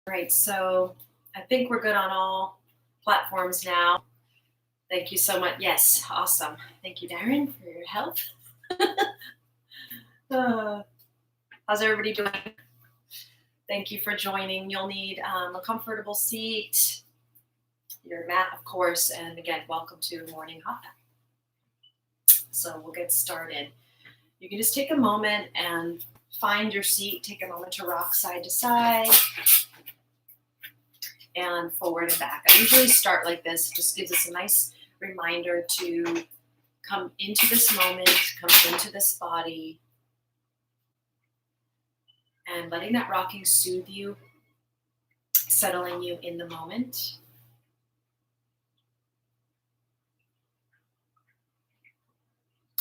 Right, so I think we're good on all platforms now. Thank you so much. Yes, awesome. Thank you, Darren, for your help. Uh, how's everybody doing? Thank you for joining. You'll need a comfortable seat, your mat, of course, and again, welcome to Morning Hatha. So we'll get started. You can just take a moment and find your seat. Take a moment to rock side to side and forward and back. I usually start like this. It just gives us a nice reminder to come into this moment, come into this body, and letting that rocking soothe you, settling you in the moment.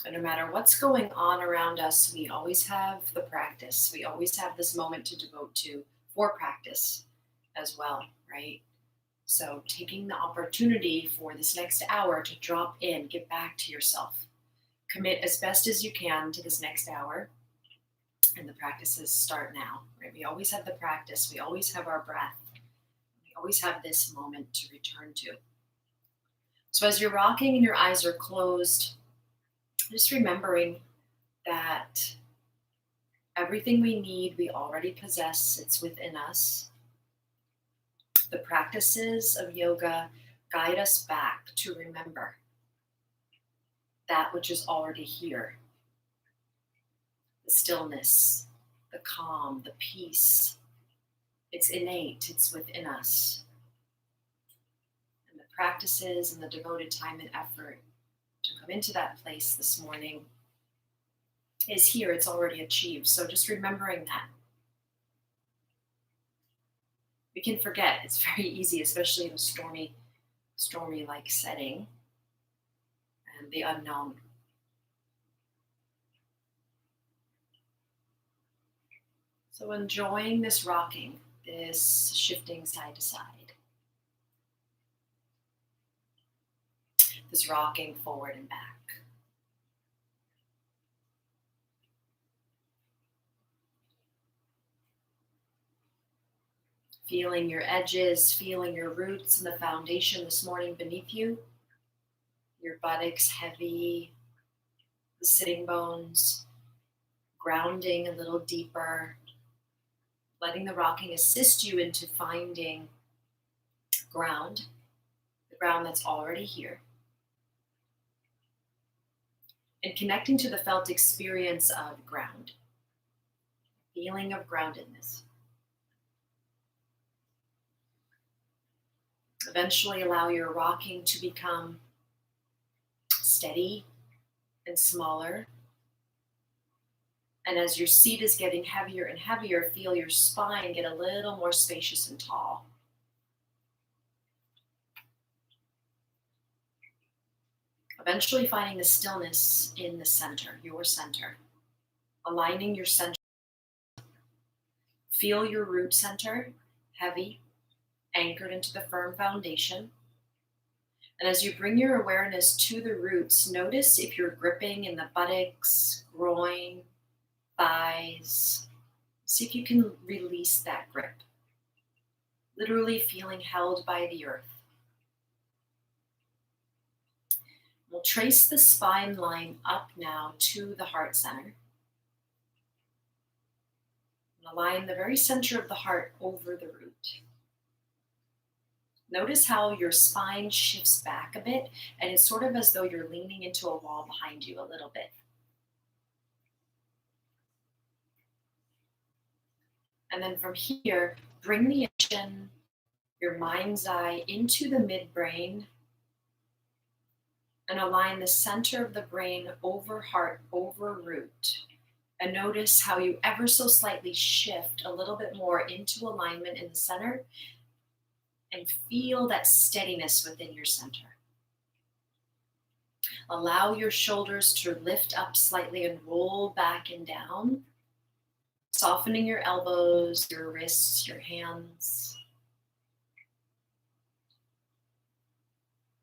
And no matter what's going on around us, we always have the practice. We always have this moment to devote to for practice as well, right? So taking the opportunity for this next hour to drop in, get back to yourself. Commit as best as you can to this next hour. And the practices start now, right? We always have the practice. We always have our breath. We always have this moment to return to. So as you're rocking and your eyes are closed, just remembering that everything we need, we already possess. It's within us. The practices of yoga guide us back to remember that which is already here. The stillness, the calm, the peace. It's innate, it's within us. And the practices and the devoted time and effort to come into that place this morning is here, it's already achieved. So just remembering that. We can forget, it's very easy, especially in a stormy like setting and the unknown. So enjoying this rocking, this shifting side to side, this rocking forward and back. Feeling your edges, feeling your roots and the foundation this morning beneath you. Your buttocks heavy, the sitting bones, grounding a little deeper, letting the rocking assist you into finding ground, the ground that's already here, and connecting to the felt experience of ground, feeling of groundedness. Eventually allow your rocking to become steady and smaller. And as your seat is getting heavier and heavier, feel your spine get a little more spacious and tall. Eventually finding the stillness in the center, your center. Aligning your center. Feel your root center, heavy, anchored into the firm foundation. And as you bring your awareness to the roots, notice if you're gripping in the buttocks, groin, thighs. See if you can release that grip. Literally feeling held by the earth. We'll trace the spine line up now to the heart center. And align the very center of the heart over the root. Notice how your spine shifts back a bit, and it's sort of as though you're leaning into a wall behind you a little bit. And then from here, bring the attention, your mind's eye, into the midbrain and align the center of the brain over heart, over root. And notice how you ever so slightly shift a little bit more into alignment in the center and feel that steadiness within your center. Allow your shoulders to lift up slightly and roll back and down, softening your elbows, your wrists, your hands.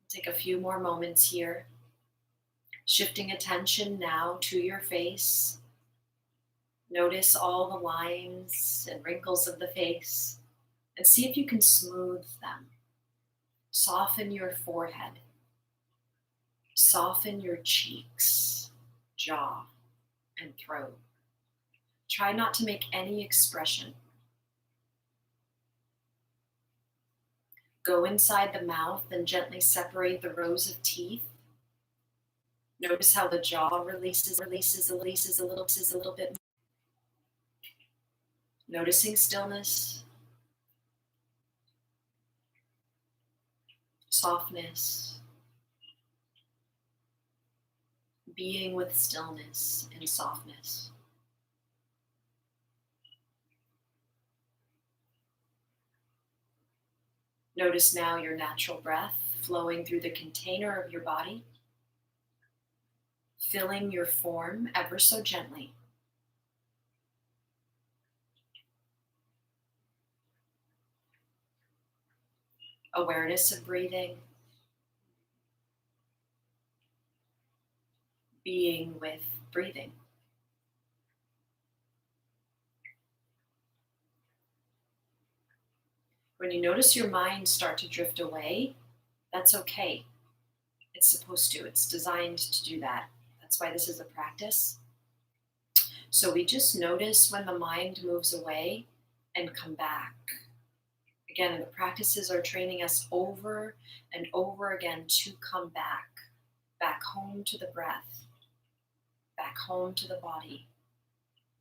Take a few more moments here, shifting attention now to your face. Notice all the lines and wrinkles of the face. and see if you can smooth them. Soften your forehead, soften your cheeks, jaw, and throat. Try not to make any expression. Go inside the mouth and gently separate the rows of teeth. Notice how the jaw releases a little bit. Noticing stillness, softness, being with stillness and softness. Notice now your natural breath flowing through the container of your body, filling your form ever so gently. Awareness of breathing, being with breathing. When you notice your mind start to drift away, that's okay. It's supposed to. It's designed to do that. That's why this is a practice. So we just notice when the mind moves away and come back. Again, the practices are training us over and over again to come back home to the breath, back home to the body,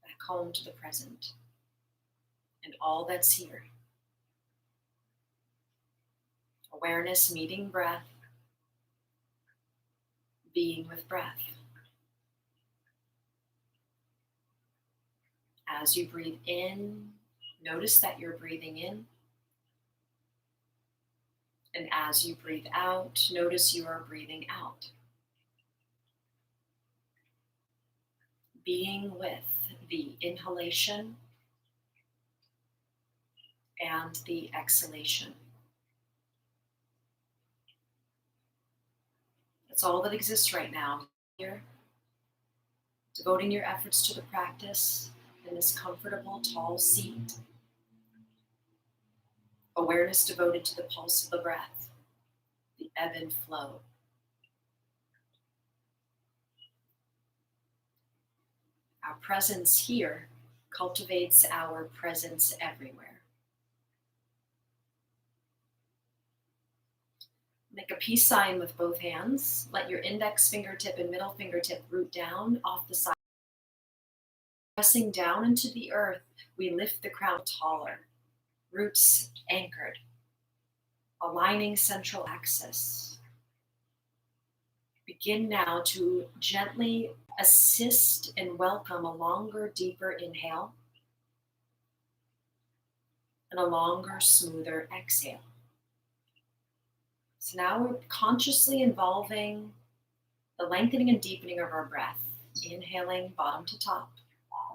back home to the present, and all that's here. Awareness meeting breath, being with breath. As you breathe in, notice that you're breathing in. And as you breathe out, notice you are breathing out. Being with the inhalation and the exhalation. That's all that exists right now. Here, devoting your efforts to the practice in this comfortable, tall seat. Awareness devoted to the pulse of the breath, the ebb and flow. Our presence here cultivates our presence everywhere. Make a peace sign with both hands. Let your index fingertip and middle fingertip root down off the side. Pressing down into the earth, we lift the crown taller. Roots anchored. Aligning central axis. Begin now to gently assist and welcome a longer, deeper inhale and a longer, smoother exhale. So now we're consciously involving the lengthening and deepening of our breath. Inhaling bottom to top.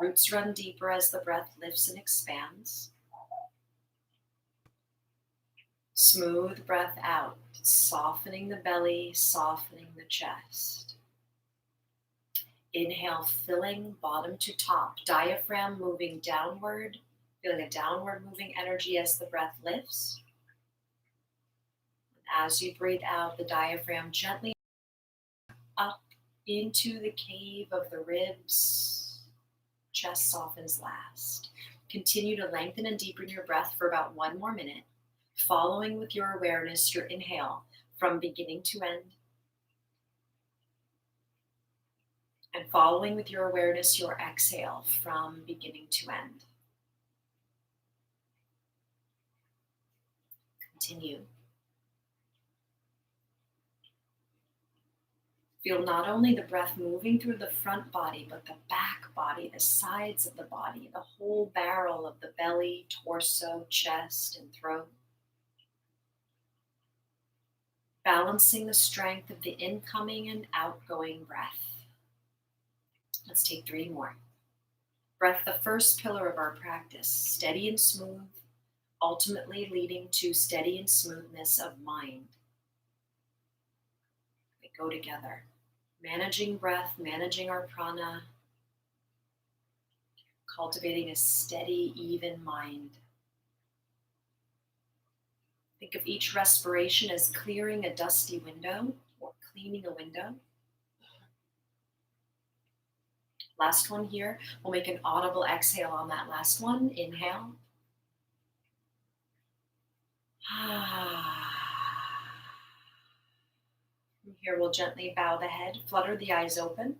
Roots run deeper as the breath lifts and expands. Smooth breath out, softening the belly, softening the chest. Inhale, filling bottom to top. Diaphragm moving downward, feeling a downward moving energy as the breath lifts. As you breathe out, the diaphragm gently up into the cave of the ribs. Chest softens last. Continue to lengthen and deepen your breath for about 1 more minute, following with your awareness your inhale from beginning to end, and following with your awareness your exhale from beginning to end. Continue. Feel not only the breath moving through the front body, but the back body, the sides of the body, the whole barrel of the belly, torso, chest, and throat. Balancing the strength of the incoming and outgoing breath. Let's take 3 more. Breath, the first pillar of our practice, steady and smooth, ultimately leading to steady and smoothness of mind. They go together. Managing breath, managing our prana, cultivating a steady, even mind. Think of each respiration as clearing a dusty window or cleaning a window. Last one here. We'll make an audible exhale on that last one. Inhale. From here, we'll gently bow the head, flutter the eyes open.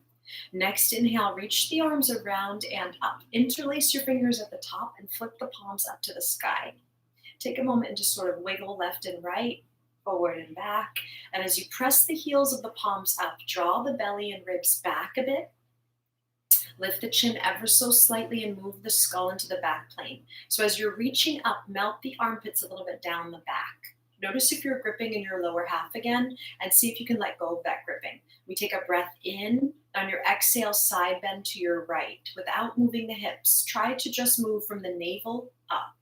Next inhale, reach the arms around and up. Interlace your fingers at the top and flip the palms up to the sky. Take a moment and just sort of wiggle left and right, forward and back. And as you press the heels of the palms up, draw the belly and ribs back a bit. Lift the chin ever so slightly and move the skull into the back plane. So as you're reaching up, melt the armpits a little bit down the back. Notice if you're gripping in your lower half again, and see if you can let go of that gripping. We take a breath in. On your exhale, side bend to your right without moving the hips. Try to just move from the navel up.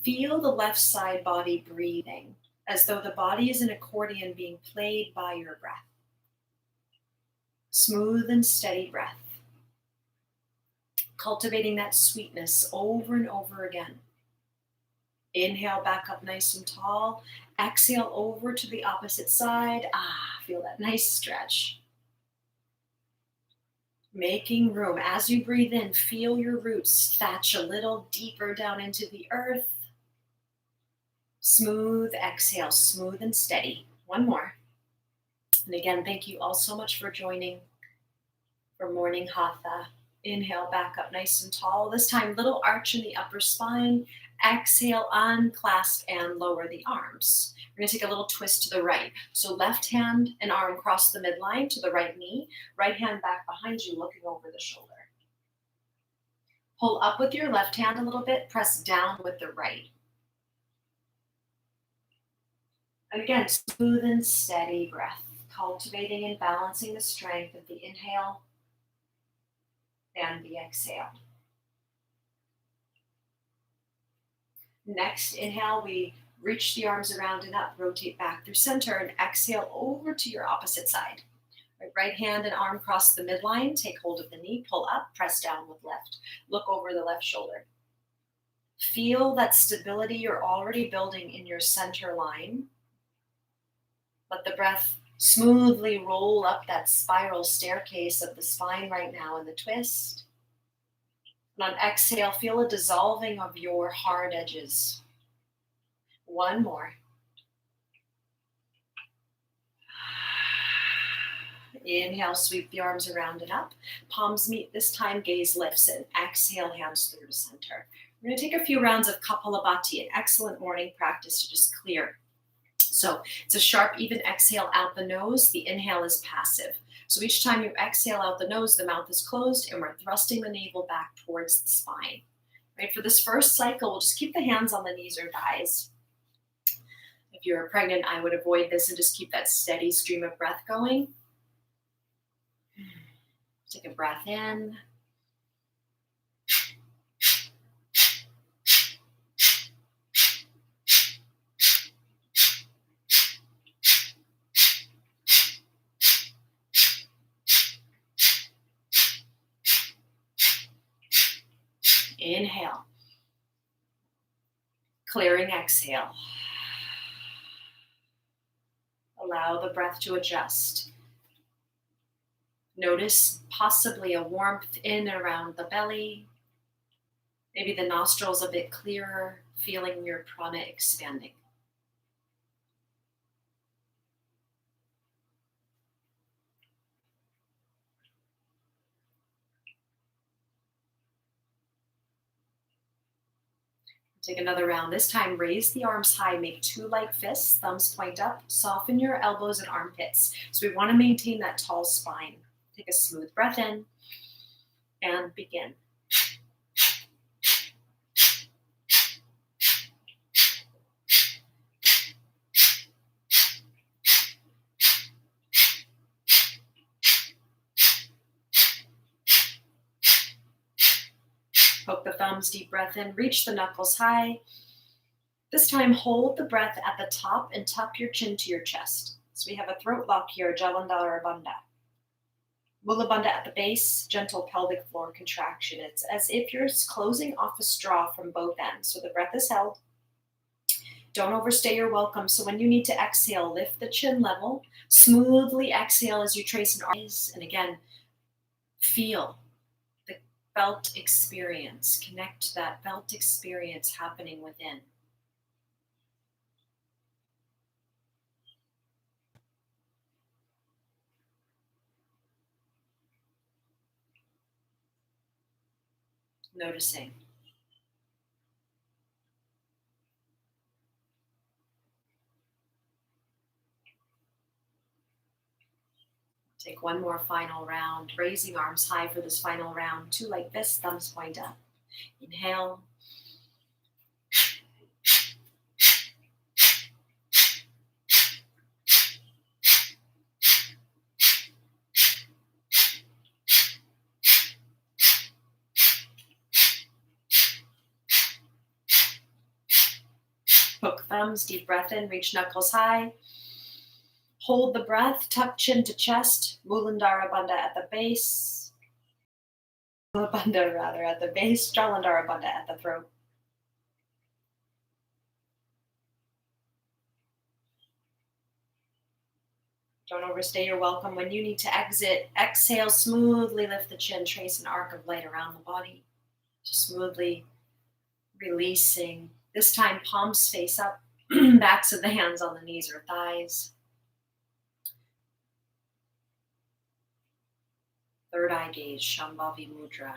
Feel the left side body breathing as though the body is an accordion being played by your breath. Smooth and steady breath. Cultivating that sweetness over and over again. Inhale back up nice and tall. Exhale over to the opposite side. Feel that nice stretch. Making room. As you breathe in, feel your roots thatch a little deeper down into the earth. Smooth exhale, smooth and steady. One more. And again, thank you all so much for joining for morning Hatha. Inhale back up nice and tall. This time, little arch in the upper spine. Exhale, unclasp and lower the arms. We're going to take a little twist to the right. So left hand and arm cross the midline to the right knee. Right hand back behind you, looking over the shoulder. Pull up with your left hand a little bit. Press down with the right. And again, smooth and steady breath. Cultivating and balancing the strength of the inhale and the exhale. Next inhale, we reach the arms around and up, rotate back through center, and exhale over to your opposite side. Right hand and arm cross the midline, take hold of the knee, pull up, press down with left. Look over the left shoulder. Feel that stability you're already building in your center line. Let the breath smoothly roll up that spiral staircase of the spine right now in the twist. And on exhale, feel a dissolving of your hard edges. One more. Inhale, sweep the arms around and up. Palms meet this time, gaze lifts, and exhale, hands through to center. We're going to take a few rounds of Kapalabhati, an excellent morning practice to just clear. So it's a sharp, even exhale out the nose. The inhale is passive. So each time you exhale out the nose, the mouth is closed and we're thrusting the navel back towards the spine. Right? For this first cycle, we'll just keep the hands on the knees or thighs. If you're pregnant, I would avoid this and just keep that steady stream of breath going. Take a breath in. Inhale. Clearing exhale. Allow the breath to adjust. Notice possibly a warmth in and around the belly. Maybe the nostrils a bit clearer, feeling your prana expanding. Take another round. This time, raise the arms high. Make two light fists. Thumbs point up. Soften your elbows and armpits. So we want to maintain that tall spine. Take a smooth breath in and begin. Poke the thumbs, deep breath in, reach the knuckles high. This time, hold the breath at the top and tuck your chin to your chest. So we have a throat lock here, Jalandhara or Bandha. Mula Bandha at the base, gentle pelvic floor contraction. It's as if you're closing off a straw from both ends. So the breath is held. Don't overstay your welcome. So when you need to exhale, lift the chin level. Smoothly exhale as you trace an arc. And again, feel the felt experience. Connect that felt experience happening within. Noticing. Take one more final round, raising arms high for this final round. 2 like this, thumbs point up. Inhale. Hook thumbs, deep breath in, reach knuckles high. Hold the breath, tuck chin to chest, Mulandara Bandha at the base. Bandha rather at the base, Jalandhara Bandha at the throat. Don't overstay your welcome. When you need to exit, exhale, smoothly lift the chin, trace an arc of light around the body. Just smoothly releasing. This time, palms face up, backs of the hands on the knees or thighs. Third eye gaze, Shambhavi Mudra.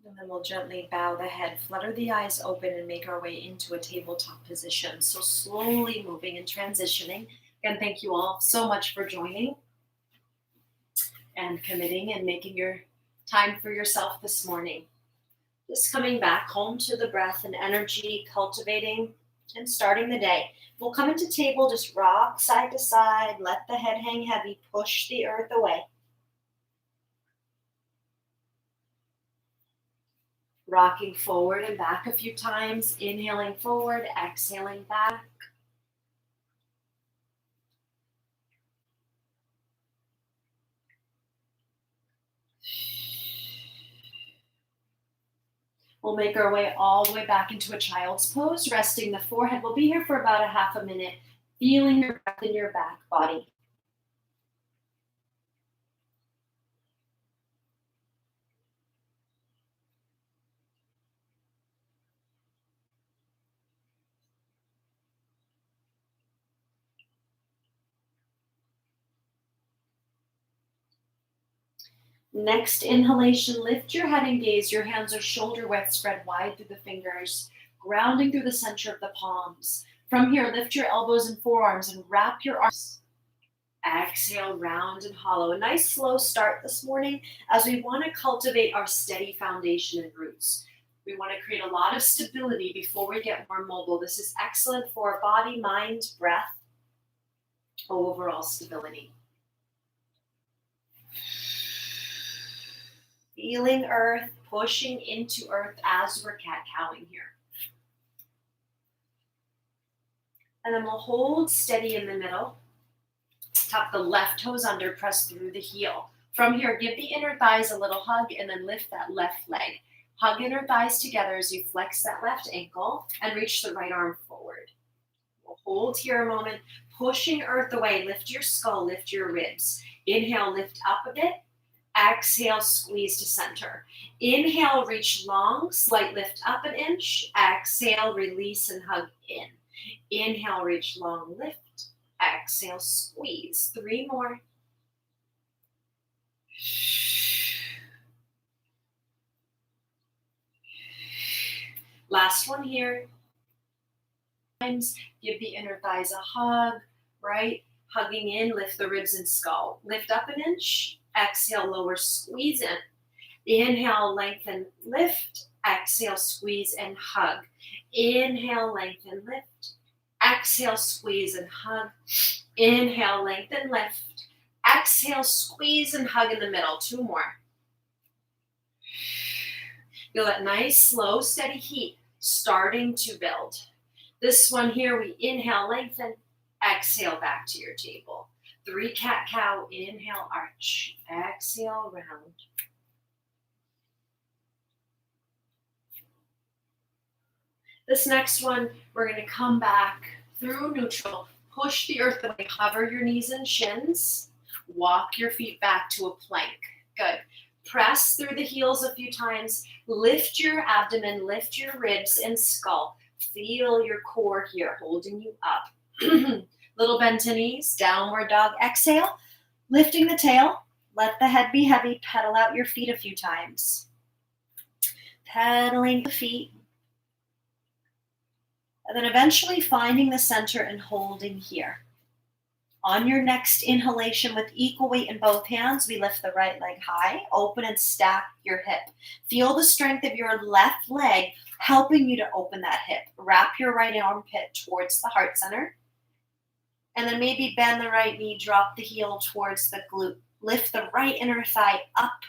And then we'll gently bow the head, flutter the eyes open, and make our way into a tabletop position. So slowly moving and transitioning. Again, thank you all so much for joining and committing and making your time for yourself this morning. Just coming back home to the breath and energy, cultivating and starting the day. We'll come into table, just rock side to side, let the head hang heavy, push the earth away. Rocking forward and back a few times, inhaling forward, exhaling back. We'll make our way all the way back into a child's pose, resting the forehead. We'll be here for about a half a minute, feeling your breath in your back body. Next inhalation, lift your head and gaze. Your hands are shoulder width, spread wide through the fingers, grounding through the center of the palms. From here, lift your elbows and forearms and wrap your arms. Exhale, round and hollow. A nice slow start this morning as we want to cultivate our steady foundation and roots. We want to create a lot of stability before we get more mobile. This is excellent for body, mind, breath, overall stability. Feeling earth, pushing into earth as we're cat-cowing here. And then we'll hold steady in the middle. Tuck the left toes under, press through the heel. From here, give the inner thighs a little hug and then lift that left leg. Hug inner thighs together as you flex that left ankle and reach the right arm forward. We'll hold here a moment, pushing earth away. Lift your skull, lift your ribs. Inhale, lift up a bit. Exhale, squeeze to center. Inhale, reach long, slight lift up an inch. Exhale, release and hug in. Inhale, reach long, lift. Exhale, squeeze. 3 more. Last one here. Give the inner thighs a hug, right? Hugging in, lift the ribs and skull. Lift up an inch. Exhale, lower, squeeze in. Inhale, lengthen, lift. Exhale, squeeze and hug. Inhale, lengthen, lift. Exhale, squeeze and hug. Inhale, lengthen, lift. Exhale, squeeze and hug in the middle. 2 more. Feel that nice, slow, steady heat starting to build. This one here, we inhale, lengthen, exhale back to your table. 3 cat-cow, inhale, arch, exhale, round. This next one, we're going to come back through neutral, push the earth away, hover your knees and shins, walk your feet back to a plank. Good. Press through the heels a few times, lift your abdomen, lift your ribs and skull. Feel your core here, holding you up. Little bend to knees, downward dog, exhale, lifting the tail, let the head be heavy, pedal out your feet a few times. Pedaling the feet. And then eventually finding the center and holding here. On your next inhalation with equal weight in both hands, we lift the right leg high, open and stack your hip. Feel the strength of your left leg helping you to open that hip. Wrap your right armpit towards the heart center. And then maybe bend the right knee, drop the heel towards the glute. Lift the right inner thigh up.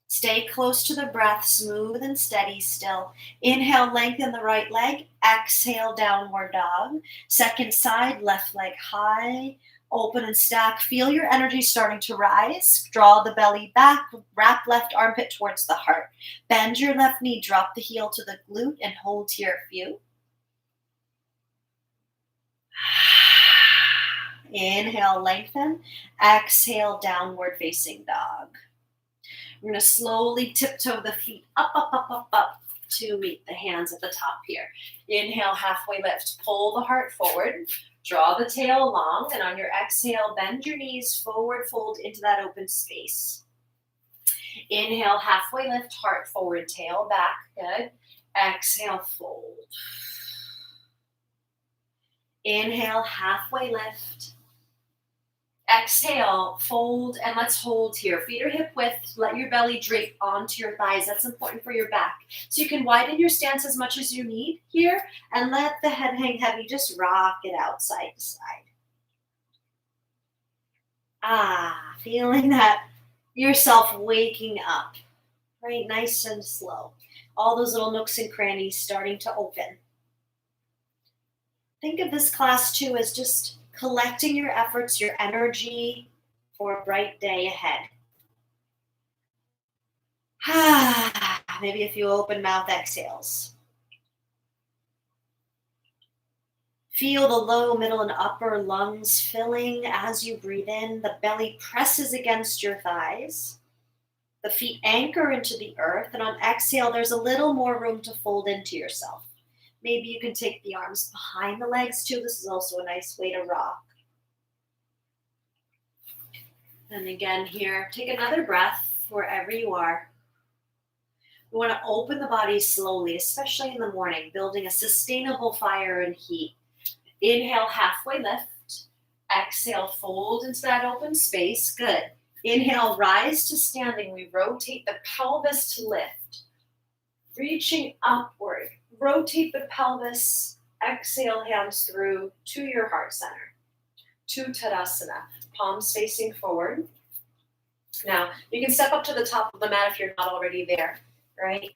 Stay close to the breath, smooth and steady still. Inhale, lengthen the right leg. Exhale, downward dog. Second side, left leg high. Open and stack. Feel your energy starting to rise. Draw the belly back. Wrap left armpit towards the heart. Bend your left knee. Drop the heel to the glute and hold here a few. Inhale, lengthen. Exhale, downward facing dog. We're going to slowly tiptoe the feet up, up, up, up, up to meet the hands at the top here. Inhale, halfway lift. Pull the heart forward. Draw the tail long. And on your exhale, bend your knees forward, fold into that open space. Inhale, halfway lift, heart forward, tail back. Good. Exhale, fold. Inhale, halfway lift. Exhale, fold, and let's hold here. Feet are hip width. Let your belly drape onto your thighs. That's important for your back. So you can widen your stance as much as you need here and let the head hang heavy. Just rock it out side to side. Feeling that yourself waking up. Right, nice and slow. All those little nooks and crannies starting to open. Think of this class too as just collecting your efforts, your energy for a bright day ahead. Maybe a few open mouth exhales. Feel the low, middle, and upper lungs filling as you breathe in. The belly presses against your thighs. The feet anchor into the earth. And on exhale, there's a little more room to fold into yourself. Maybe you can take the arms behind the legs too. This is also a nice way to rock. And again here, take another breath wherever you are. We want to open the body slowly, especially in the morning, building a sustainable fire and heat. Inhale, halfway lift. Exhale, fold into that open space. Good. Inhale, rise to standing. We rotate the pelvis to lift. Reaching upward. Rotate the pelvis. Exhale, hands through to your heart center. To Tadasana. Palms facing forward. Now, you can step up to the top of the mat if you're not already there, right?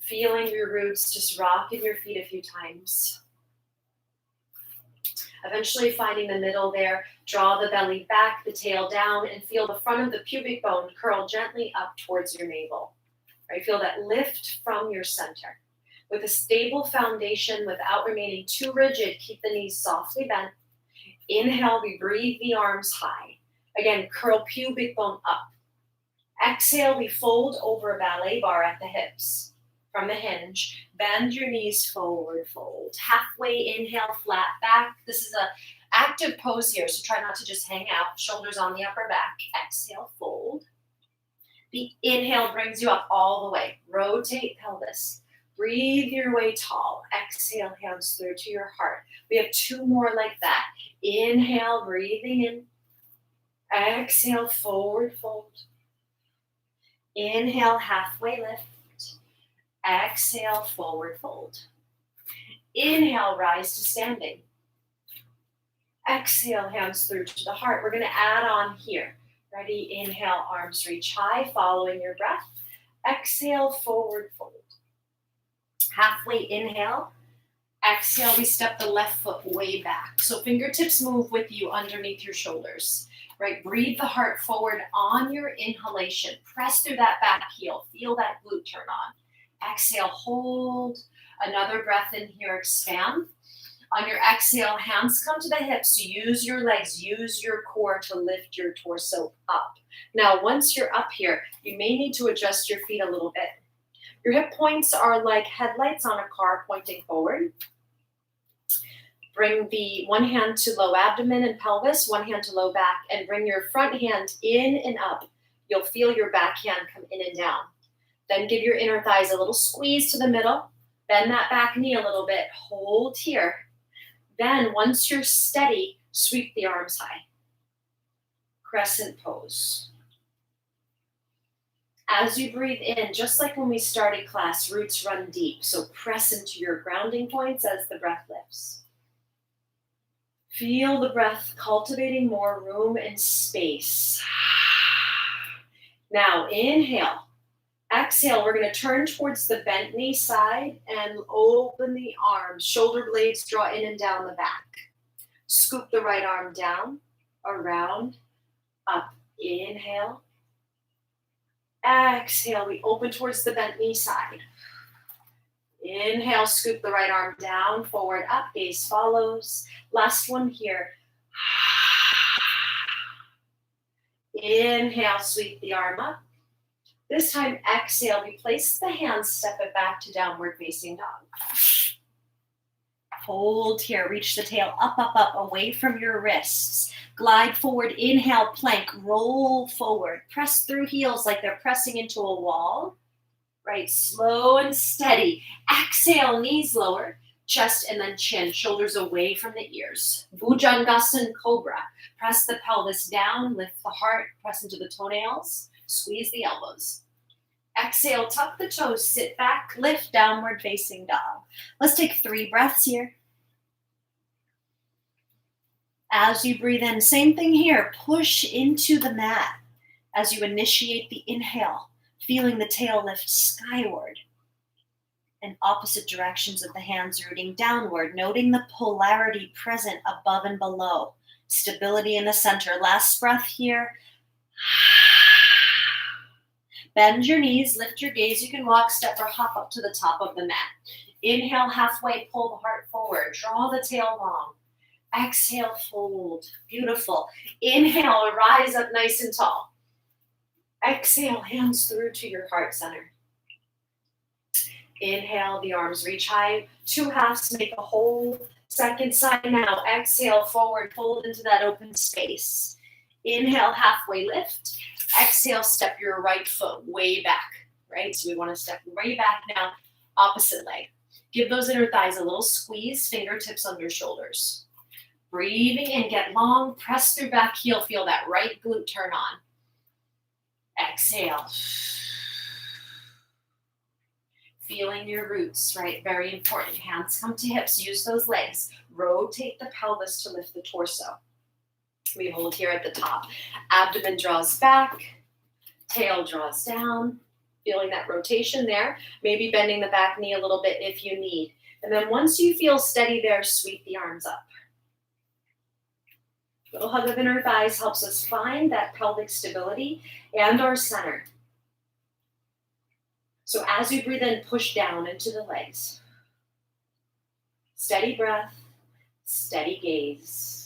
Feeling your roots, just rocking your feet a few times. Eventually finding the middle there, draw the belly back, the tail down, and feel the front of the pubic bone curl gently up towards your navel. Right? Feel that lift from your center. With a stable foundation without remaining too rigid, keep the knees softly bent. Inhale, we breathe the arms high. Again, curl pubic bone up. Exhale, we fold over a ballet bar at the hips. From the hinge, bend your knees forward, fold. Halfway inhale, flat back. This is an active pose here, so try not to just hang out. Shoulders on the upper back. Exhale, fold. The inhale brings you up all the way. Rotate pelvis. Breathe your way tall. Exhale, hands through to your heart. We have 2 more like that. Inhale, breathing in. Exhale, forward fold. Inhale, halfway lift. Exhale, forward fold. Inhale, rise to standing. Exhale, hands through to the heart. We're going to add on here. Ready? Inhale, arms reach high, following your breath. Exhale, forward fold. Halfway inhale. Exhale, we step the left foot way back. So fingertips move with you underneath your shoulders, right? Breathe the heart forward on your inhalation. Press through that back heel. Feel that glute turn on. Exhale, hold. Another breath in here, expand. On your exhale, hands come to the hips. Use your legs, use your core to lift your torso up. Now, once you're up here, you may need to adjust your feet a little bit. Your hip points are like headlights on a car pointing forward. Bring the one hand to low abdomen and pelvis, one hand to low back, and bring your front hand in and up. You'll feel your back hand come in and down. Then give your inner thighs a little squeeze to the middle. Bend that back knee a little bit. Hold here. Then, once you're steady, sweep the arms high. Crescent pose. As you breathe in, just like when we started class, roots run deep. So press into your grounding points as the breath lifts. Feel the breath cultivating more room and space. Now, inhale. Exhale, we're going to turn towards the bent knee side and open the arms. Shoulder blades draw in and down the back. Scoop the right arm down, around, up. Inhale. Exhale, we open towards the bent knee side. Inhale, scoop the right arm down, forward, up, gaze follows. Last one here. Inhale, sweep the arm up. This time, exhale, we place the hands, step it back to downward facing dog. Hold here, reach the tail up, up, up, away from your wrists. Glide forward, inhale, plank, roll forward. Press through heels like they're pressing into a wall. Right, slow and steady. Exhale, knees lower, chest and then chin, shoulders away from the ears. Bhujangasana Cobra. Press the pelvis down, lift the heart, press into the toenails, squeeze the elbows. Exhale, tuck the toes, sit back, lift, downward facing dog. Let's take 3 breaths here. As you breathe in, same thing here, push into the mat as you initiate the inhale, feeling the tail lift skyward and opposite directions of the hands rooting downward, noting the polarity present above and below. Stability in the center. Last breath here. Bend your knees, lift your gaze. You can walk, step, or hop up to the top of the mat. Inhale, halfway, pull the heart forward. Draw the tail long. Exhale, fold. Beautiful. Inhale, rise up nice and tall. Exhale, hands through to your heart center. Inhale, the arms reach high. 2 halves make a whole. Second side now. Exhale, forward, fold into that open space. Inhale, halfway lift. Exhale, step your right foot way back, right? So we want to step way back now, opposite leg. Give those inner thighs a little squeeze, fingertips under shoulders. Breathing in, get long, press through back heel, feel that right glute turn on. Exhale. Feeling your roots, right? Very important. Hands come to hips, use those legs. Rotate the pelvis to lift the torso. We hold here at the top. Abdomen draws back, tail draws down. Feeling that rotation there. Maybe bending the back knee a little bit if you need. And then once you feel steady there, sweep the arms up. Little hug of inner thighs helps us find that pelvic stability and our center. So as you breathe in, push down into the legs. Steady breath, steady gaze.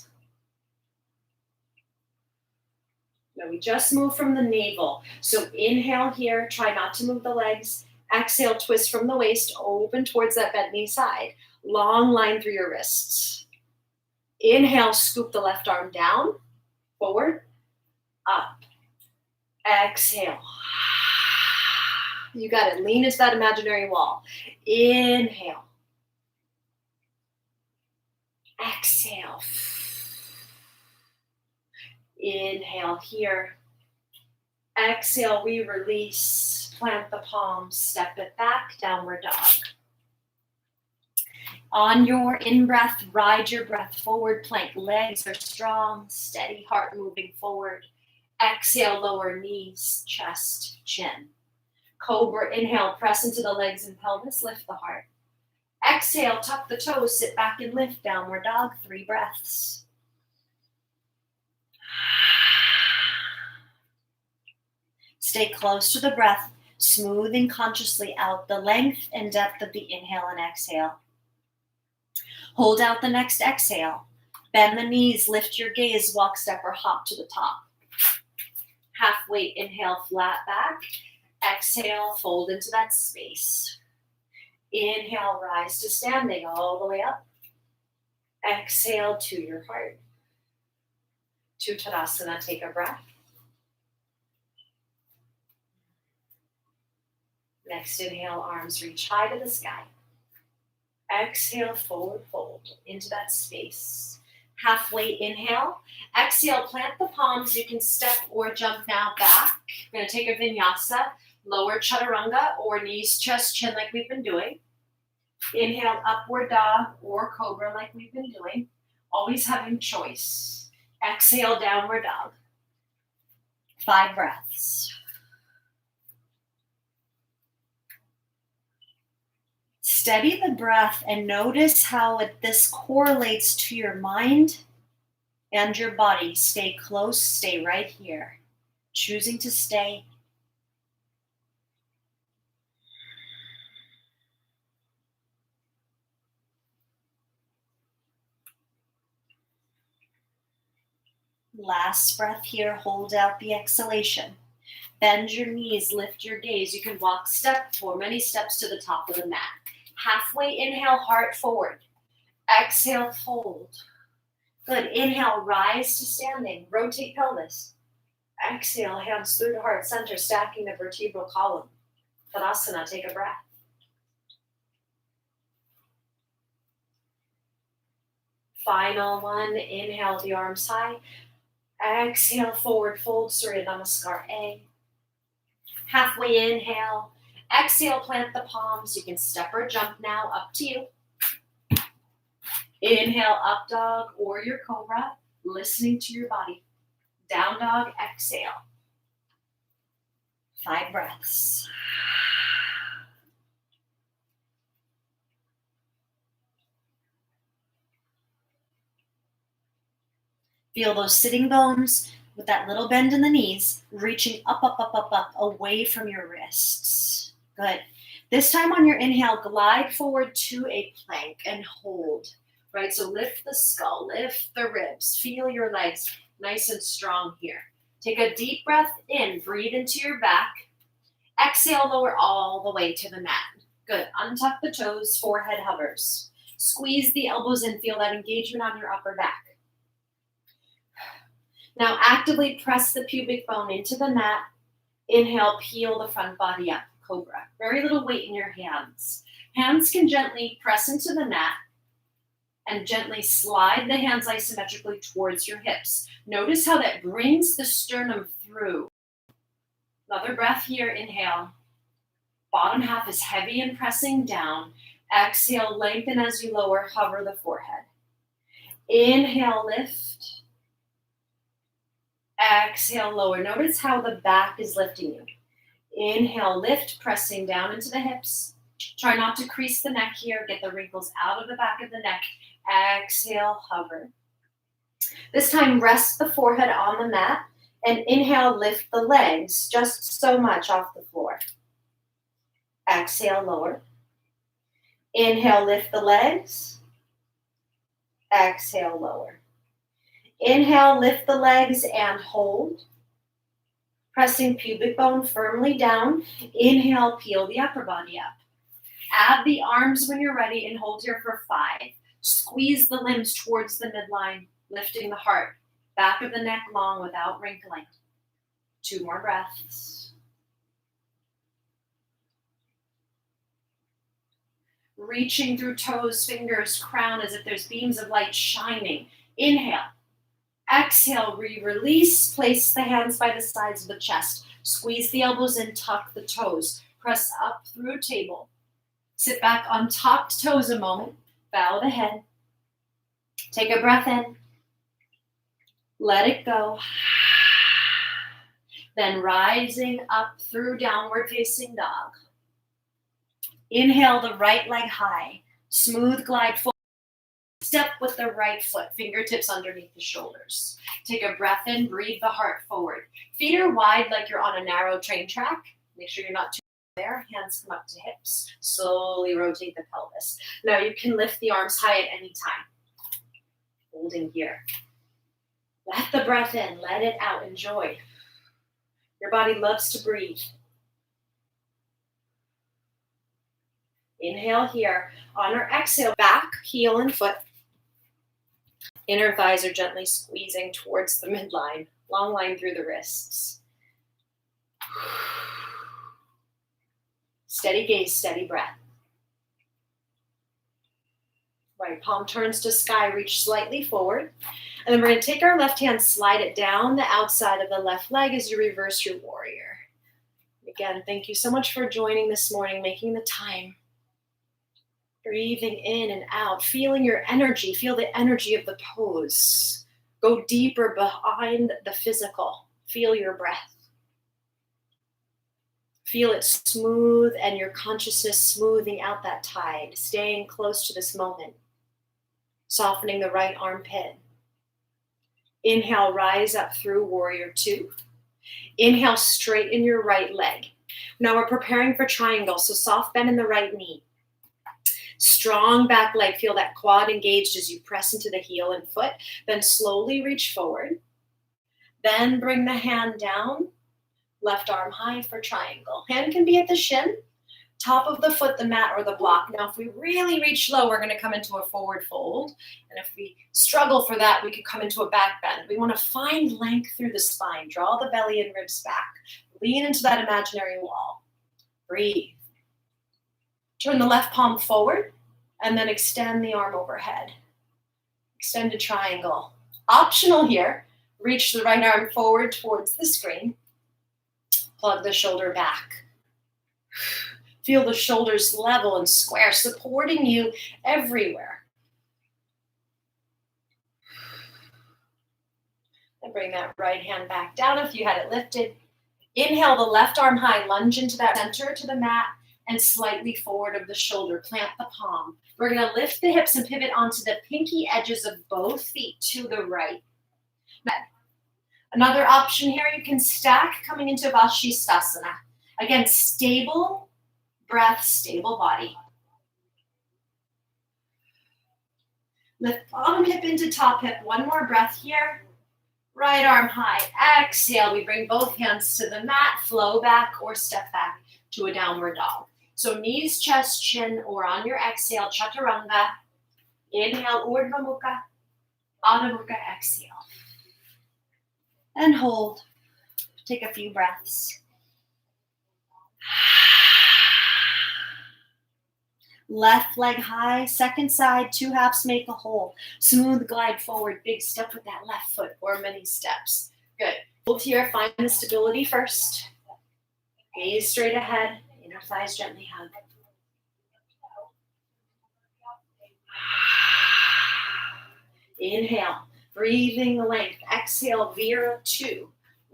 Now we just move from the navel. So inhale here, try not to move the legs. Exhale, twist from the waist, open towards that bent knee side. Long line through your wrists. Inhale, scoop the left arm down, forward, up. Exhale. You got it. Lean into that imaginary wall. Inhale. Exhale. Inhale here. Exhale, we release. Plant the palms, step it back, downward dog. On your in-breath, ride your breath forward, plank. Legs are strong, steady, heart moving forward. Exhale, lower knees, chest, chin. Cobra, inhale, press into the legs and pelvis, lift the heart. Exhale, tuck the toes, sit back and lift, downward dog, 3 breaths. Stay close to the breath, smoothing consciously out the length and depth of the inhale and exhale. Hold out the next exhale. Bend the knees, lift your gaze, walk, step, or hop to the top. Half weight, inhale, flat back. Exhale, fold into that space. Inhale, rise to standing all the way up. Exhale to your heart. To Tadasana, take a breath. Next inhale, arms reach high to the sky. Exhale, forward fold into that space. Halfway inhale. Exhale, plant the palms. You can step or jump now back. We're going to take a vinyasa, lower chaturanga or knees, chest, chin like we've been doing. Inhale, upward dog or cobra like we've been doing. Always having choice. Exhale, downward dog. 5 breaths. Steady the breath and notice how this correlates to your mind and your body. Stay close, stay right here. Choosing to stay. Last breath here, hold out the exhalation. Bend your knees, lift your gaze. You can walk step or many steps to the top of the mat. Halfway inhale, heart forward. Exhale, fold. Good. Inhale, rise to standing. Rotate pelvis. Exhale, hands through to heart center, stacking the vertebral column. Tadasana, take a breath. Final one. Inhale, the arms high. Exhale, forward fold, Surya Namaskar A. Halfway inhale. Exhale, plant the palms. You can step or jump now, up to you. Inhale, up dog or your cobra, listening to your body. Down dog, exhale. 5 breaths. Feel those sitting bones with that little bend in the knees, reaching up, up, up, up, up, away from your wrists. Good. This time on your inhale, glide forward to a plank and hold. Right, so lift the skull, lift the ribs, feel your legs nice and strong here. Take a deep breath in, breathe into your back. Exhale, lower all the way to the mat. Good. Untuck the toes, forehead hovers. Squeeze the elbows in, feel that engagement on your upper back. Now actively press the pubic bone into the mat. Inhale, peel the front body up, cobra. Very little weight in your hands. Hands can gently press into the mat and gently slide the hands isometrically towards your hips. Notice how that brings the sternum through. Another breath here, inhale. Bottom half is heavy and pressing down. Exhale, lengthen as you lower, hover the forehead. Inhale, lift. Exhale, lower. Notice how the back is lifting you. Inhale, lift, pressing down into the hips. Try not to crease the neck here. Get the wrinkles out of the back of the neck. Exhale, hover. This time, rest the forehead on the mat and inhale, lift the legs just so much off the floor. Exhale, lower. Inhale, lift the legs. Exhale, lower. Inhale, lift the legs and hold. Pressing pubic bone firmly down. Inhale, peel the upper body up. Add the arms when you're ready and hold here for 5. Squeeze the limbs towards the midline, lifting the heart. Back of the neck long without wrinkling. 2 more breaths. Reaching through toes, fingers, crown as if there's beams of light shining. Inhale. Exhale, release. Place the hands by the sides of the chest. Squeeze the elbows in, tuck the toes. Press up through table. Sit back on tucked toes a moment. Bow the head. Take a breath in. Let it go. Then rising up through downward facing dog. Inhale the right leg high. Smooth glide forward. Step with the right foot, fingertips underneath the shoulders. Take a breath in, breathe the heart forward. Feet are wide like you're on a narrow train track. Make sure you're not too there. Hands come up to hips. Slowly rotate the pelvis. Now you can lift the arms high at any time. Holding here. Let the breath in, let it out, enjoy. Your body loves to breathe. Inhale here. On our exhale, back, heel, and foot. Inner thighs are gently squeezing towards the midline. Long line through the wrists. Steady gaze, steady breath. Right palm turns to sky, reach slightly forward. And then we're going to take our left hand, slide it down the outside of the left leg as you reverse your warrior. Again, thank you so much for joining this morning, making the time. Breathing in and out, feeling your energy, feel the energy of the pose. Go deeper behind the physical. Feel your breath. Feel it smooth and your consciousness smoothing out that tide, staying close to this moment. Softening the right armpit. Inhale, rise up through warrior two. Inhale, straighten your right leg. Now we're preparing for triangle, so soft bend in the right knee. Strong back leg, feel that quad engaged as you press into the heel and foot. Then slowly reach forward. Then bring the hand down. Left arm high for triangle. Hand can be at the shin. Top of the foot, the mat, or the block. Now, if we really reach low, we're going to come into a forward fold. And if we struggle for that, we could come into a back bend. We want to find length through the spine. Draw the belly and ribs back. Lean into that imaginary wall. Breathe. Turn the left palm forward and then extend the arm overhead. Extended triangle. Optional here. Reach the right arm forward towards the screen. Plug the shoulder back. Feel the shoulders level and square, supporting you everywhere. And bring that right hand back down if you had it lifted. Inhale the left arm high, lunge into that center to the mat and slightly forward of the shoulder. Plant the palm. We're going to lift the hips and pivot onto the pinky edges of both feet to the right. Another option here, you can stack coming into Vashisthasana. Again, stable breath, stable body. Lift bottom hip into top hip. One more breath here. Right arm high. Exhale. We bring both hands to the mat. Flow back or step back to a downward dog. So knees, chest, chin, or on your exhale, chaturanga. Inhale, Urdhva Mukha. Adho Mukha, exhale. And hold. Take a few breaths. Left leg high, second side, two halves make a whole. Smooth glide forward, big step with that left foot or many steps. Good. Hold here, find the stability first. Gaze straight ahead, inner thighs gently hug. Inhale, breathing the length. Exhale, Vira 2.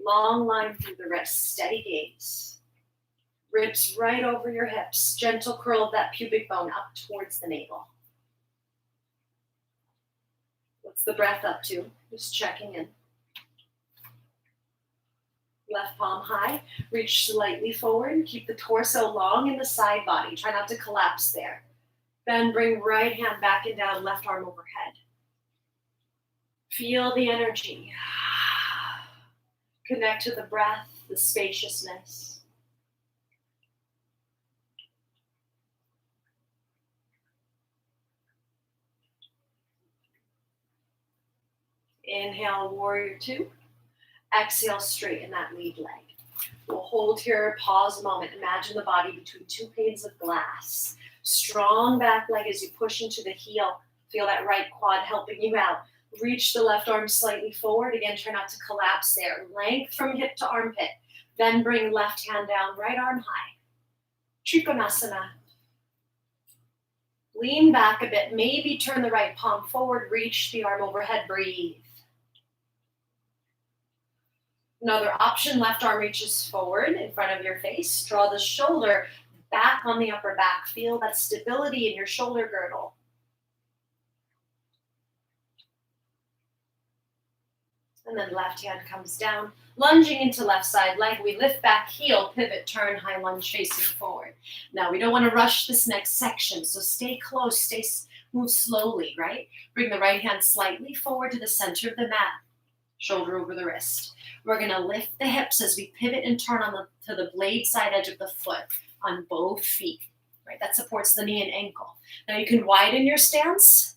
Long line through the wrists, steady gaze. Ribs right over your hips. Gentle curl of that pubic bone up towards the navel. What's the breath up to? Just checking in. Left palm high. Reach slightly forward. Keep the torso long in the side body. Try not to collapse there. Then bring right hand back and down, left arm overhead. Feel the energy. Connect to the breath, the spaciousness. Inhale, warrior 2. Exhale, straighten that lead leg. We'll hold here, pause a moment. Imagine the body between two panes of glass. Strong back leg as you push into the heel. Feel that right quad helping you out. Reach the left arm slightly forward. Again, try not to collapse there. Length from hip to armpit. Then bring left hand down, right arm high. Trikonasana. Lean back a bit. Maybe turn the right palm forward. Reach the arm overhead. Breathe. Another option, left arm reaches forward in front of your face. Draw the shoulder back on the upper back. Feel that stability in your shoulder girdle. And then left hand comes down, lunging into left side leg. We lift back heel, pivot, turn, high lunge facing forward. Now we don't want to rush this next section, so stay close, move slowly, right? Bring the right hand slightly forward to the center of the mat, shoulder over the wrist. We're going to lift the hips as we pivot and turn to the blade side edge of the foot on both feet, right? That supports the knee and ankle. Now you can widen your stance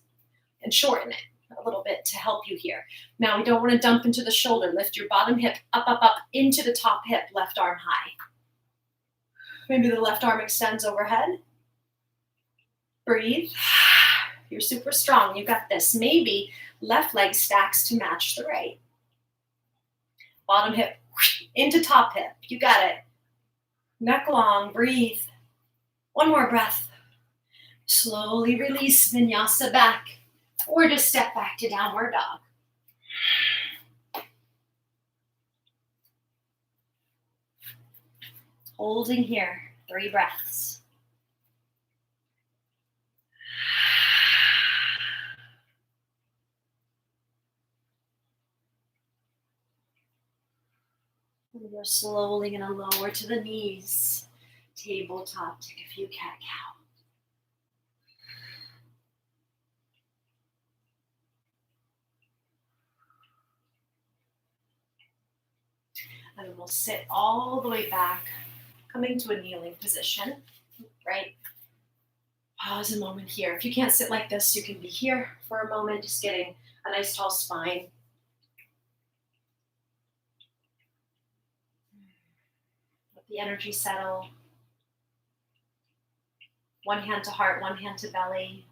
and shorten it a little bit to help you here. Now we don't want to dump into the shoulder. Lift your bottom hip up, up, up into the top hip, left arm high. Maybe the left arm extends overhead. Breathe. You're super strong. You got this. Maybe left leg stacks to match the right. Bottom hip into top hip. You got it. Neck long. Breathe. One more breath. Slowly release vinyasa back. Or just step back to downward dog. Holding here, 3 breaths. And we're slowly going to lower to the knees. Tabletop, take a few cat-cow. And then we'll sit all the way back, coming to a kneeling position, right? Pause a moment here. If you can't sit like this, you can be here for a moment, just getting a nice tall spine. Let the energy settle. One hand to heart, one hand to belly.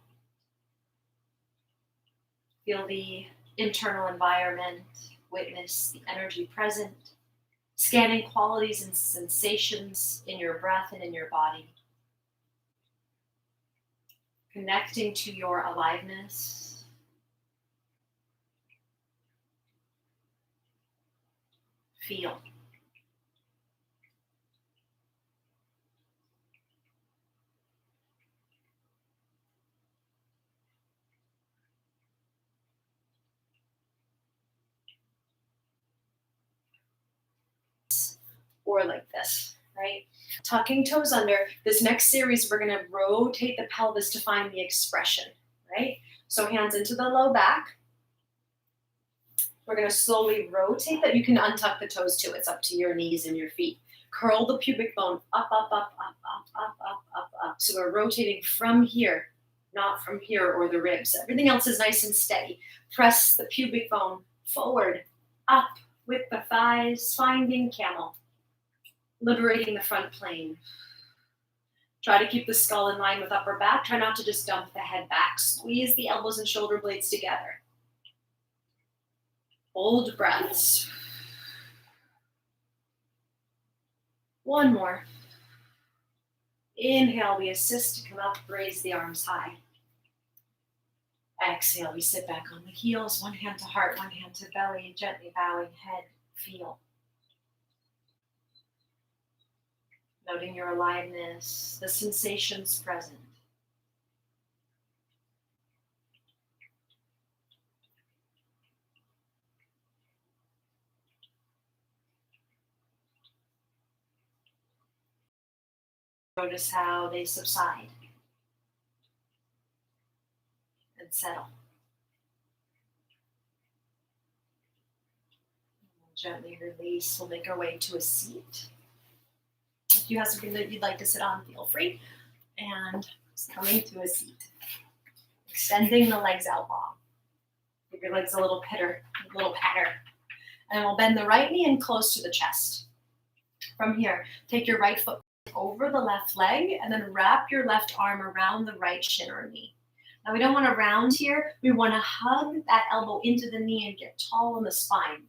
Feel the internal environment, witness the energy present. Scanning qualities and sensations in your breath and in your body. Connecting to your aliveness. Feel. Or like this, right? Tucking toes under. This next series, we're going to rotate the pelvis to find the expression, right? So hands into the low back. We're going to slowly rotate that. You can untuck the toes too. It's up to your knees and your feet. Curl the pubic bone up, up, up, up, up, up, up, up, up. So we're rotating from here, not from here or the ribs. Everything else is nice and steady. Press the pubic bone forward, up with the thighs, finding camel. Liberating the front plane. Try to keep the skull in line with upper back. Try not to just dump the head back. Squeeze the elbows and shoulder blades together. Hold breaths. One more. Inhale, we assist to come up, raise the arms high. Exhale, we sit back on the heels. One hand to heart, one hand to belly. Gently bowing head, feel. Noting your aliveness, the sensations present. Notice how they subside and settle. Gently release. We'll make our way to a seat. If you have something that you'd like to sit on, feel free. And coming to a seat. Extending the legs out long. Give your legs a little patter. And we'll bend the right knee in close to the chest. From here, take your right foot over the left leg and then wrap your left arm around the right shin or knee. Now we don't want to round here. We want to hug that elbow into the knee and get tall in the spine,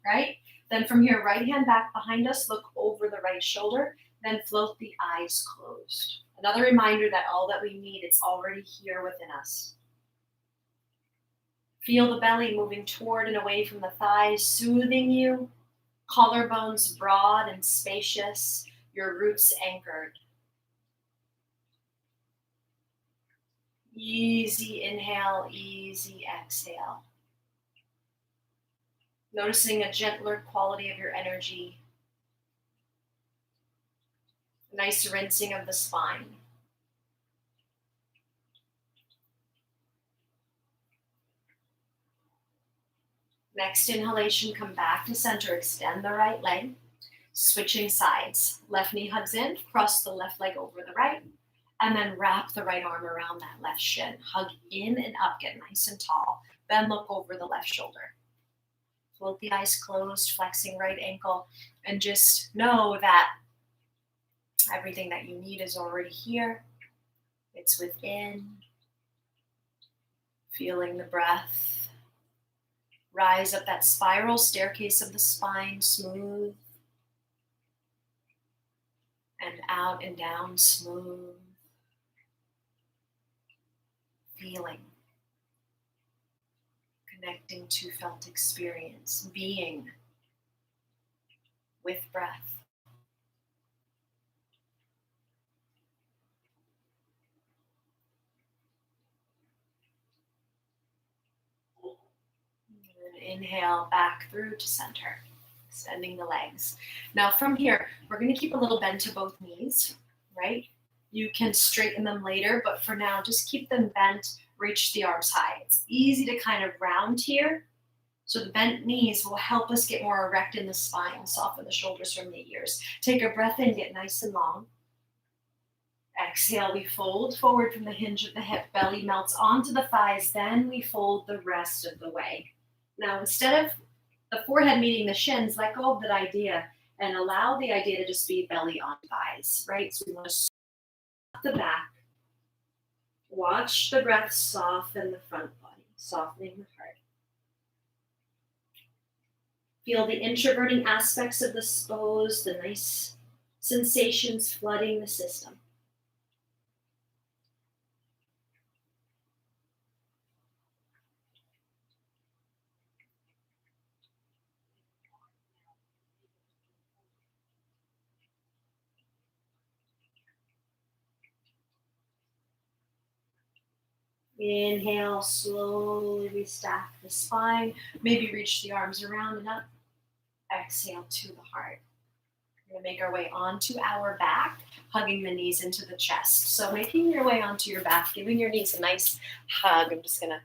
right? Then from here, right hand back behind us, look over the right shoulder, then float the eyes closed. Another reminder that all that we need, it's already here within us. Feel the belly moving toward and away from the thighs, soothing you, Collarbones broad and spacious, your roots anchored. Easy inhale, easy exhale. Noticing a gentler quality of your energy. Nice rinsing of the spine. Next inhalation, come back to center. Extend the right leg. Switching sides. Left knee hugs in, cross the left leg over the right, and then wrap the right arm around that left shin. Hug in and up, get nice and tall. Then look over the left shoulder. Float the eyes closed, flexing right ankle, and just know that everything that you need is already here. It's within. Feeling the breath. Rise up that spiral staircase of the spine, smooth. And out and down, smooth. Feeling. Connecting to felt experience. Being with breath. And inhale back through to center. Extending the legs. Now from here, we're going to keep a little bend to both knees, right? You can straighten them later, but for now, just keep them bent, reach the arms high. It's easy to kind of round here. So the bent knees will help us get more erect in the spine, soften the shoulders from the ears. Take a breath in, get nice and long. Exhale, we fold forward from the hinge of the hip, belly melts onto the thighs, then we fold the rest of the way. Now, instead of the forehead meeting the shins, let go of that idea and allow the idea to just be belly on thighs, right? So we want to stop the back. Watch the breath soften the front body, softening the heart. Feel the introverting aspects of the pose, the nice sensations flooding the system. Inhale, slowly we stack the spine. Maybe reach the arms around and up. Exhale to the heart. We're going to make our way onto our back, hugging the knees into the chest. So making your way onto your back, giving your knees a nice hug. I'm just going to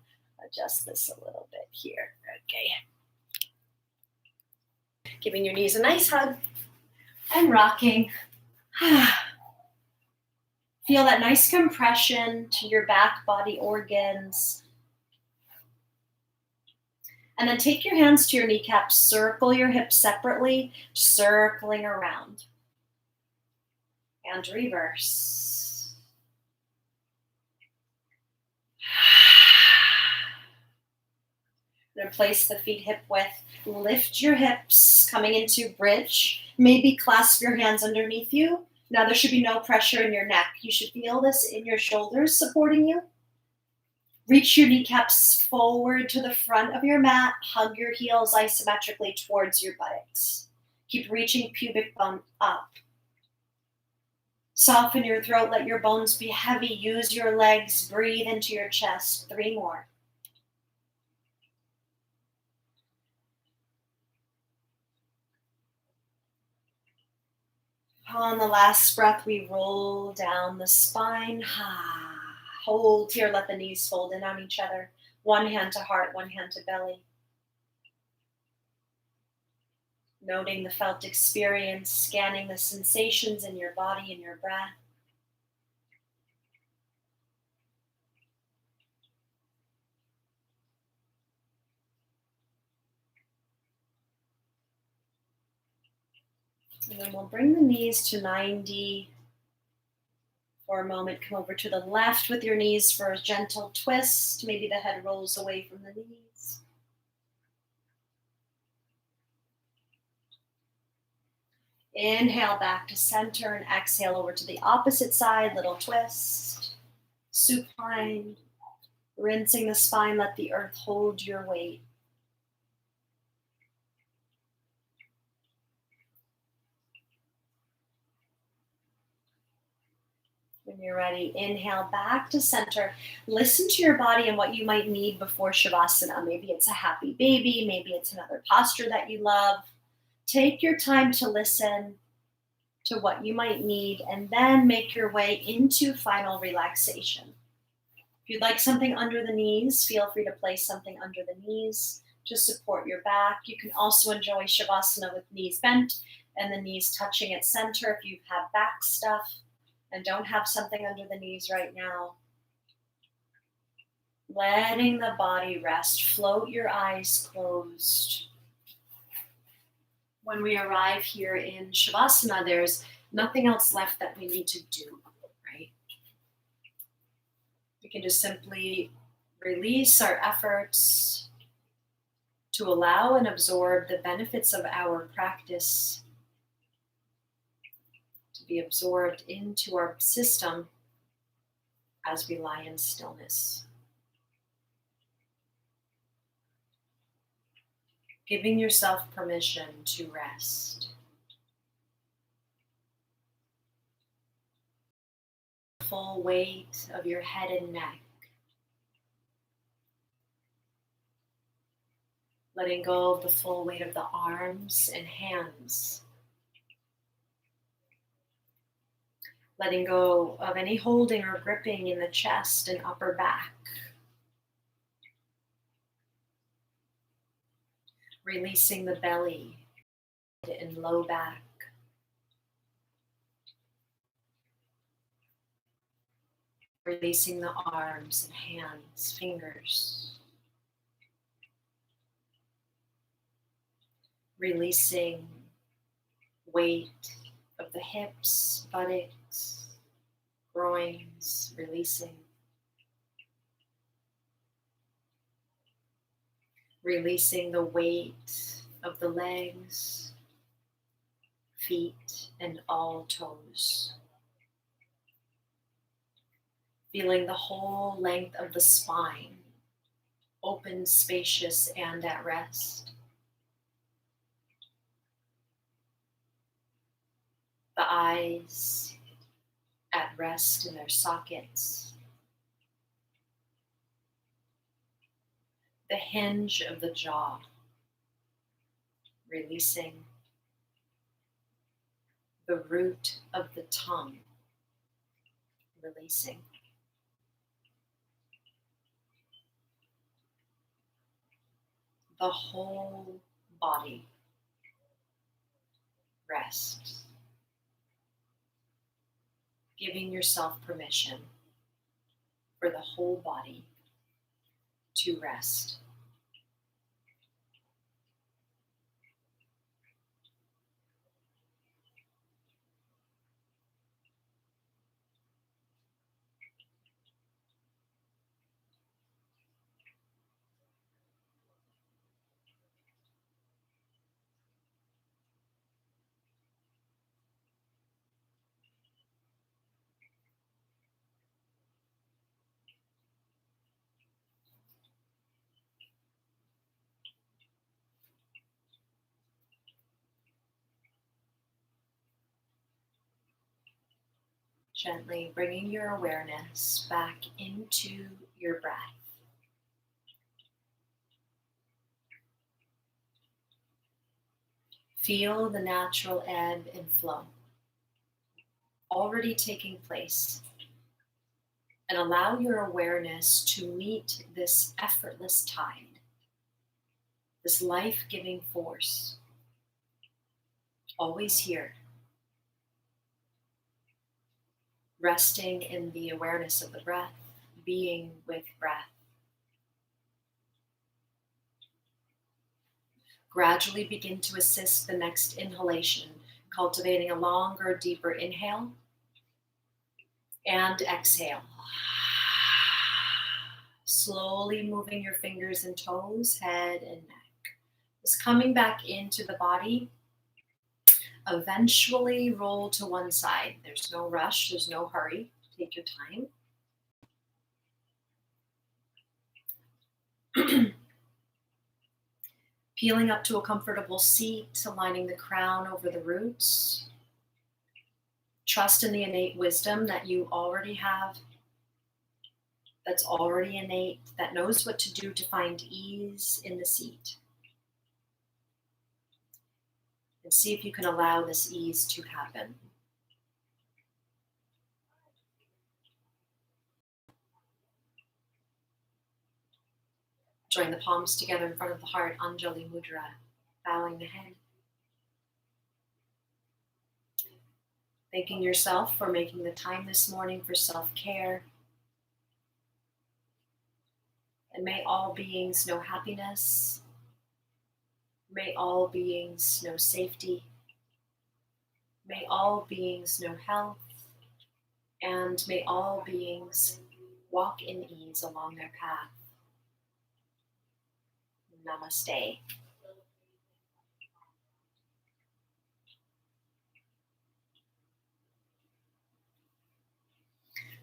adjust this a little bit here. Okay. Giving your knees a nice hug and rocking. Feel that nice compression to your back body organs. And then take your hands to your kneecaps, circle your hips separately, circling around. And reverse. Then place the feet hip width. Lift your hips, coming into bridge. Maybe clasp your hands underneath you. Now there should be no pressure in your neck. You should feel this in your shoulders supporting you. Reach your kneecaps forward to the front of your mat. Hug your heels isometrically towards your buttocks. Keep reaching pubic bone up. Soften your throat. Let your bones be heavy. Use your legs. Breathe into your chest. 3 more. On the last breath, we roll down the spine. Hold here, let the knees fold in on each other. One hand to heart, one hand to belly. Noting the felt experience, scanning the sensations in your body and your breath. And then we'll bring the knees to 90 for a moment. Come over to the left with your knees for a gentle twist. Maybe the head rolls away from the knees. Inhale back to center and exhale over to the opposite side. Little twist. Supine. Rinsing the spine. Let the earth hold your weight. When you're ready, inhale back to center. Listen to your body and what you might need before Shavasana. Maybe it's a happy baby. Maybe it's another posture that you love. Take your time to listen to what you might need and then make your way into final relaxation. If you'd like something under the knees, feel free to place something under the knees to support your back. You can also enjoy Shavasana with knees bent and the knees touching at center if you have back stuff and don't have something under the knees right now. Letting the body rest. Float your eyes closed. When we arrive here in Shavasana, there's nothing else left that we need to do, right? We can just simply release our efforts to allow and absorb the benefits of our practice to be absorbed into our system as we lie in stillness. Giving yourself permission to rest. Full weight of your head and neck. Letting go of the full weight of the arms and hands. Letting go of any holding or gripping in the chest and upper back. Releasing the belly and low back. Releasing the arms and hands, fingers. Releasing weight of the hips, buttocks, groins, releasing. Releasing the weight of the legs, feet, and all toes. Feeling the whole length of the spine, open, spacious, and at rest. The eyes at rest in their sockets. The hinge of the jaw, releasing. The root of the tongue, releasing. The whole body rests. Giving yourself permission for the whole body to rest. Gently bringing your awareness back into your breath. Feel the natural ebb and flow already taking place, and allow your awareness to meet this effortless tide, this life-giving force, always here. Resting in the awareness of the breath, being with breath. Gradually begin to assist the next inhalation, cultivating a longer, deeper inhale and exhale. Slowly moving your fingers and toes, head and neck. Just coming back into the body. Eventually roll to one side. There's no rush, there's no hurry. Take your time. Peeling up to a comfortable seat, aligning the crown over the roots. Trust in the innate wisdom that you already have, that's already innate, that knows what to do to find ease in the seat. And see if you can allow this ease to happen. Join the palms together in front of the heart, Anjali Mudra, bowing the head. Thanking yourself for making the time this morning for self-care. And may all beings know happiness. May all beings know safety. May all beings know health. And may all beings walk in ease along their path. Namaste.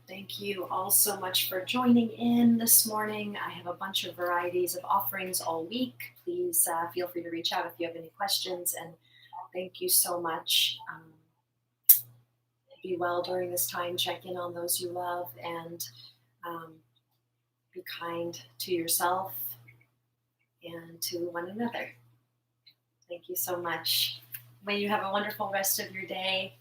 Thank you all so much for joining in this morning. I have a bunch of varieties of offerings all week. Please feel free to reach out if you have any questions. And thank you so much. Be well during this time. Check in on those you love and be kind to yourself and to one another. Thank you so much. May you have a wonderful rest of your day.